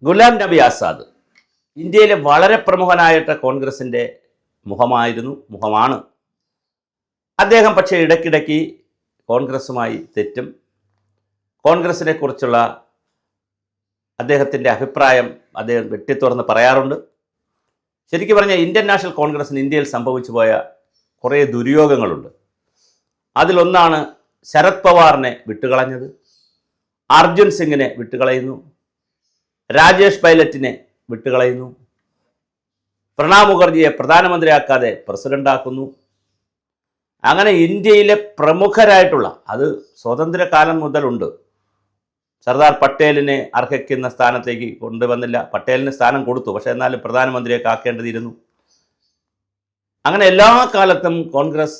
ഗുലാം നബി ആസാദ് ഇന്ത്യയിലെ വളരെ പ്രമുഖനായിട്ട് കോൺഗ്രസിൻ്റെ മുഖമാണ്. അദ്ദേഹം പക്ഷേ ഇടയ്ക്കിടയ്ക്ക് കോൺഗ്രസുമായി തെറ്റും. കോൺഗ്രസിനെ കുറിച്ചുള്ള അദ്ദേഹത്തിൻ്റെ അഭിപ്രായം അദ്ദേഹം വെട്ടിത്തുറന്ന് പറയാറുണ്ട്. ശരിക്കും പറഞ്ഞാൽ ഇന്ത്യൻ നാഷണൽ കോൺഗ്രസിന് ഇന്ത്യയിൽ സംഭവിച്ചു പോയ കുറേ ദുര്യോഗങ്ങളുണ്ട്. അതിലൊന്നാണ് ശരത് പവാറിനെ വിട്ടുകളഞ്ഞത്, അർജുൻ സിംഗിനെ വിട്ടുകളയുന്നു, രാജേഷ് പൈലറ്റിനെ വിട്ടുകളയുന്നു, പ്രണാബ് മുഖർജിയെ പ്രധാനമന്ത്രിയാക്കാതെ പ്രസിഡൻ്റാക്കുന്നു. അങ്ങനെ ഇന്ത്യയിലെ പ്രമുഖരായിട്ടുള്ള, അത് സ്വാതന്ത്ര്യകാലം മുതലുണ്ട്, സർദാർ പട്ടേലിനെ അർഹിക്കുന്ന സ്ഥാനത്തേക്ക് കൊണ്ടുവന്നില്ല. പട്ടേലിന് സ്ഥാനം കൊടുത്തു, പക്ഷേ എന്നാലും പ്രധാനമന്ത്രിയൊക്കെ ആക്കേണ്ടതിരുന്നു. അങ്ങനെ എല്ലാ കാലത്തും കോൺഗ്രസ്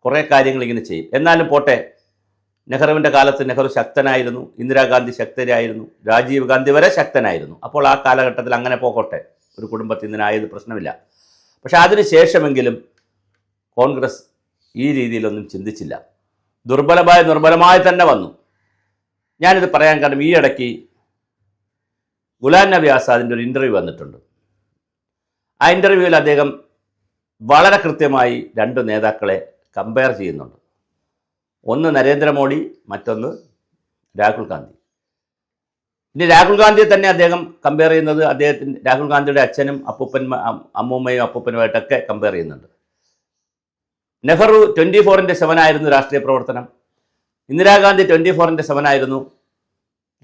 കുറേ കാര്യങ്ങൾ ഇങ്ങനെ ചെയ്യും. എന്നാലും പോട്ടെ, നെഹ്റുവിൻ്റെ കാലത്ത് നെഹ്റു ശക്തനായിരുന്നു, ഇന്ദിരാഗാന്ധി ശക്തരായിരുന്നു, രാജീവ് ഗാന്ധി വരെ ശക്തനായിരുന്നു. അപ്പോൾ ആ കാലഘട്ടത്തിൽ അങ്ങനെ പോകട്ടെ, ഒരു കുടുംബത്തിൽ നിന്നായത് പ്രശ്നമില്ല. പക്ഷെ അതിന് ശേഷമെങ്കിലും കോൺഗ്രസ് ഈ രീതിയിലൊന്നും ചിന്തിച്ചില്ല. നിർബലമായി തന്നെ വന്നു. ഞാനിത് പറയാൻ കാരണം, ഈ ഇടയ്ക്ക് ഗുലാം നബി ആസാദിൻ്റെ ഒരു ഇൻ്റർവ്യൂ വന്നിട്ടുണ്ട്. ആ ഇൻ്റർവ്യൂവിൽ അദ്ദേഹം വളരെ കൃത്യമായി രണ്ട് നേതാക്കളെ കമ്പയർ ചെയ്യുന്നുണ്ട്. ഒന്ന് നരേന്ദ്രമോദി, മറ്റൊന്ന് രാഹുൽ ഗാന്ധി. ഇനി രാഹുൽ ഗാന്ധിയെ തന്നെ അദ്ദേഹം കമ്പയർ ചെയ്യുന്നത് രാഹുൽ ഗാന്ധിയുടെ അച്ഛനും അമ്മൂമ്മയും അപ്പൂപ്പനുമായിട്ടൊക്കെ കമ്പയർ ചെയ്യുന്നുണ്ട്. നെഹ്റു 24/7 ആയിരുന്നു രാഷ്ട്രീയ പ്രവർത്തനം. ഇന്ദിരാഗാന്ധി 24/7 ആയിരുന്നു.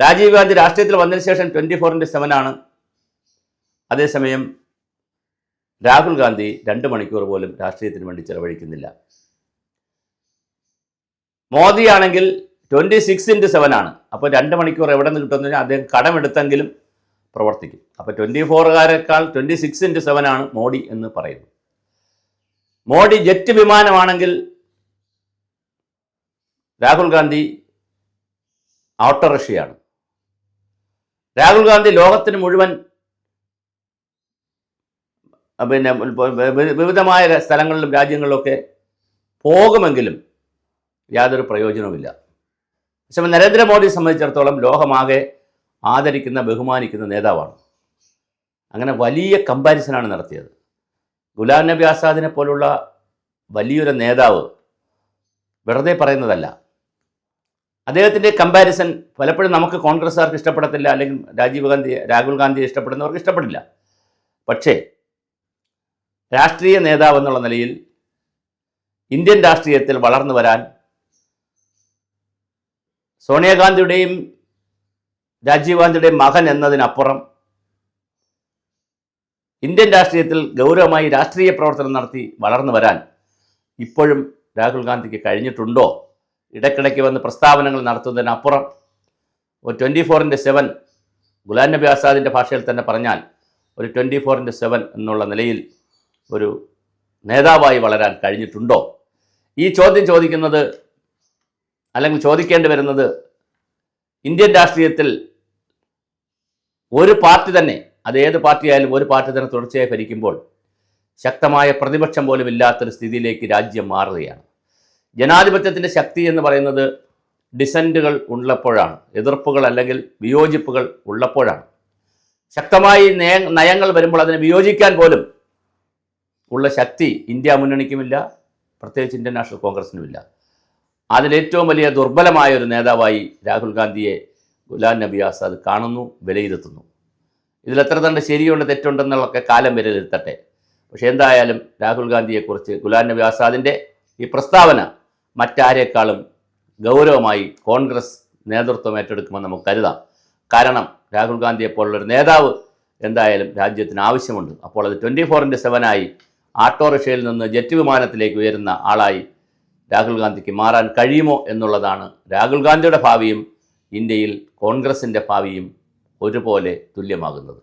രാജീവ് ഗാന്ധി രാഷ്ട്രീയത്തിൽ വന്നതിന് ശേഷം 24/7 ആണ്. അതേസമയം രാഹുൽ ഗാന്ധി 2 മണിക്കൂർ പോലും രാഷ്ട്രീയത്തിന് വേണ്ടി ചെലവഴിക്കുന്നില്ല. മോദിയാണെങ്കിൽ 26/7 ആണ്. അപ്പോൾ 2 മണിക്കൂർ എവിടെ നിന്ന് കിട്ടുമെന്ന് കഴിഞ്ഞാൽ അദ്ദേഹം കടമെടുത്തെങ്കിലും പ്രവർത്തിക്കും. അപ്പോൾ 24കാരേക്കാൾ 26/7 ആണ് മോഡി എന്ന് പറയുന്നു. മോഡി ജെറ്റ് വിമാനമാണെങ്കിൽ രാഹുൽ ഗാന്ധി ഓട്ടോറിക്ഷയാണ്. രാഹുൽ ഗാന്ധി ലോകത്തിന് മുഴുവൻ വിവിധമായ സ്ഥലങ്ങളിലും രാജ്യങ്ങളിലൊക്കെ പോകുമെങ്കിലും യാതൊരു പ്രയോജനവുമില്ല. പക്ഷേ നരേന്ദ്രമോദിയെ സംബന്ധിച്ചിടത്തോളം ലോകമാകെ ആദരിക്കുന്ന, ബഹുമാനിക്കുന്ന നേതാവാണ്. അങ്ങനെ വലിയ കമ്പാരിസനാണ് നടത്തിയത്. ഗുലാം നബി ആസാദിനെ പോലുള്ള വലിയൊരു നേതാവ് വെറുതെ പറയുന്നതല്ല. അദ്ദേഹത്തിൻ്റെ കമ്പാരിസൺ പലപ്പോഴും നമുക്ക് കോൺഗ്രസ്സുകാർക്ക് ഇഷ്ടപ്പെടത്തില്ല, അല്ലെങ്കിൽ രാഹുൽ ഗാന്ധിയെ ഇഷ്ടപ്പെടുന്നവർക്ക് ഇഷ്ടപ്പെടില്ല. പക്ഷേ രാഷ്ട്രീയ നേതാവ് എന്നുള്ള നിലയിൽ ഇന്ത്യൻ രാഷ്ട്രീയത്തിൽ വളർന്നു വരാൻ സോണിയാഗാന്ധിയുടെയും രാജീവ് ഗാന്ധിയുടെയും മകൻ എന്നതിനപ്പുറം ഇന്ത്യൻ രാഷ്ട്രീയത്തിൽ ഗൗരവമായി രാഷ്ട്രീയ പ്രവർത്തനം നടത്തി വളർന്നു വരാൻ ഇപ്പോഴും രാഹുൽ ഗാന്ധിക്ക് കഴിഞ്ഞിട്ടുണ്ടോ? ഇടയ്ക്കിടയ്ക്ക് വന്ന് പ്രസ്താവനകൾ നടത്തുന്നതിനപ്പുറം ഒരു 24/7, ഗുലാം നബി ആസാദിൻ്റെ ഭാഷയിൽ തന്നെ പറഞ്ഞാൽ ഒരു 24/7 എന്നുള്ള നിലയിൽ ഒരു നേതാവായി വളരാൻ കഴിഞ്ഞിട്ടുണ്ടോ? ഈ ചോദ്യം ചോദിക്കുന്നത്, അല്ലെങ്കിൽ ചോദിക്കേണ്ടി വരുന്നത്, ഇന്ത്യൻ രാഷ്ട്രീയത്തിൽ ഒരു പാർട്ടി തന്നെ, അതേത് പാർട്ടിയായാലും ഒരു പാർട്ടി തന്നെ തുടർച്ചയായി ഭരിക്കുമ്പോൾ ശക്തമായ പ്രതിപക്ഷം പോലും ഇല്ലാത്തൊരു സ്ഥിതിയിലേക്ക് രാജ്യം മാറുകയാണ്. ജനാധിപത്യത്തിൻ്റെ ശക്തി എന്ന് പറയുന്നത് ഡിസൻറ്റുകൾ ഉള്ളപ്പോഴാണ്, എതിർപ്പുകൾ അല്ലെങ്കിൽ വിയോജിപ്പുകൾ ഉള്ളപ്പോഴാണ്. ശക്തമായി നയങ്ങൾ വരുമ്പോൾ അതിനെ വിയോജിക്കാൻ പോലും ഉള്ള ശക്തി ഇന്ത്യ മുന്നണിക്കുമില്ല, പ്രത്യേകിച്ച് ഇന്ത്യൻ നാഷണൽ കോൺഗ്രസിനുമില്ല. അതിലേറ്റവും വലിയ ദുർബലമായ ഒരു നേതാവായി രാഹുൽ ഗാന്ധിയെ ഗുലാം നബി ആസാദ് കാണുന്നു, വിലയിരുത്തുന്നു. ഇതിലെത്ര തൻ്റെ ശരിയുണ്ട് തെറ്റുണ്ടെന്നുള്ളതൊക്കെ കാലം വിലയിരുത്തട്ടെ. പക്ഷേ എന്തായാലും രാഹുൽ ഗാന്ധിയെക്കുറിച്ച് ഗുലാം നബി ആസാദിൻ്റെ ഈ പ്രസ്താവന മറ്റാരേക്കാളും ഗൗരവമായി കോൺഗ്രസ് നേതൃത്വം ഏറ്റെടുക്കുമെന്ന് നമുക്ക് കരുതാം. കാരണം രാഹുൽ ഗാന്ധിയെപ്പോലുള്ളൊരു നേതാവ് എന്തായാലും രാജ്യത്തിന് ആവശ്യമുണ്ട്. അപ്പോൾ അത് 24/7 ആയി ഓട്ടോറിക്ഷയിൽ നിന്ന് ജെറ്റ് വിമാനത്തിലേക്ക് ഉയരുന്ന ആളായി രാഹുൽ ഗാന്ധിക്ക് മാറാൻ കഴിയുമോ എന്നുള്ളതാണ് രാഹുൽ ഗാന്ധിയുടെ ഭാവിയും ഇന്ത്യയിൽ കോൺഗ്രസിൻ്റെ ഭാവിയും ഒരുപോലെ തുല്യമാകുന്നത്.